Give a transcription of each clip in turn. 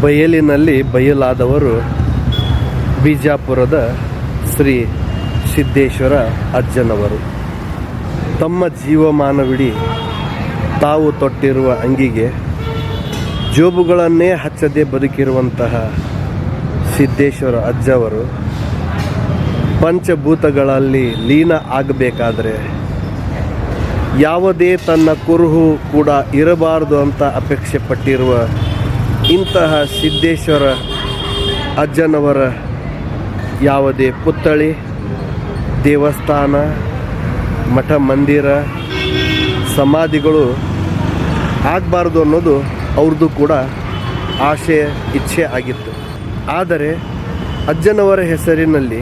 ಬಯಲಿನಲ್ಲಿ ಬಯಲಾದವರು ಬಿಜಾಪುರದ ಶ್ರೀ ಸಿದ್ದೇಶ್ವರ ಅಜ್ಜನವರು. ತಮ್ಮ ಜೀವಮಾನವಿಡೀ ತಾವು ತೊಟ್ಟಿರುವ ಅಂಗಿಗೆ ಜೋಬುಗಳನ್ನೇ ಹಚ್ಚದೆ ಬದುಕಿರುವಂತಹ ಸಿದ್ದೇಶ್ವರ ಅಜ್ಜವರು ಪಂಚಭೂತಗಳಲ್ಲಿ ಲೀನ ಆಗಬೇಕಾದ್ರೆ ಯಾವುದೇ ತನ್ನ ಕುರುಹು ಕೂಡ ಇರಬಾರದು ಅಂತ ಅಪೇಕ್ಷೆ ಪಟ್ಟಿರುವ ಇಂತಹ ಸಿದ್ದೇಶ್ವರ ಅಜ್ಜನವರ ಯಾವುದೇ ಪುತ್ಥಳಿ, ದೇವಸ್ಥಾನ, ಮಠ ಮಂದಿರ, ಸಮಾಧಿಗಳು ಆಗಬಾರ್ದು ಅನ್ನೋದು ಅವ್ರದ್ದು ಕೂಡ ಆಶೆ, ಇಚ್ಛೆ ಆಗಿತ್ತು. ಆದರೆ ಅಜ್ಜನವರ ಹೆಸರಿನಲ್ಲಿ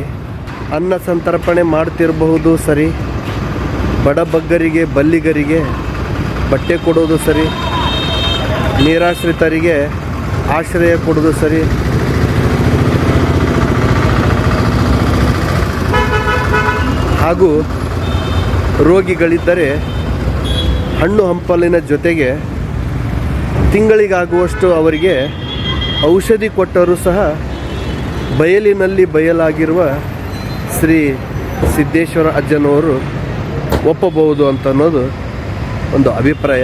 ಅನ್ನ ಸಂತರ್ಪಣೆ ಮಾಡ್ತಿರಬಹುದು ಸರಿ, ಬಡಬಗ್ಗರಿಗೆ ಬಲ್ಲಿಗರಿಗೆ ಬಟ್ಟೆ ಕೊಡೋದು ಸರಿ, ನಿರಾಶ್ರಿತರಿಗೆ ಆಶ್ರಯ ಕೊಡೋದು ಸರಿ, ಹಾಗೂ ರೋಗಿಗಳಿದ್ದರೆ ಹಣ್ಣು ಹಂಪಲಿನ ಜೊತೆಗೆ ತಿಂಗಳಿಗಾಗುವಷ್ಟು ಅವರಿಗೆ ಔಷಧಿ ಕೊಟ್ಟರೂ ಸಹ ಬಯಲಿನಲ್ಲಿ ಬಯಲಾಗಿರುವ ಶ್ರೀ ಸಿದ್ದೇಶ್ವರ ಅಜ್ಜನವರು ಒಪ್ಪಬಹುದು ಅಂತ ಅನ್ನೋದು ಒಂದು ಅಭಿಪ್ರಾಯ.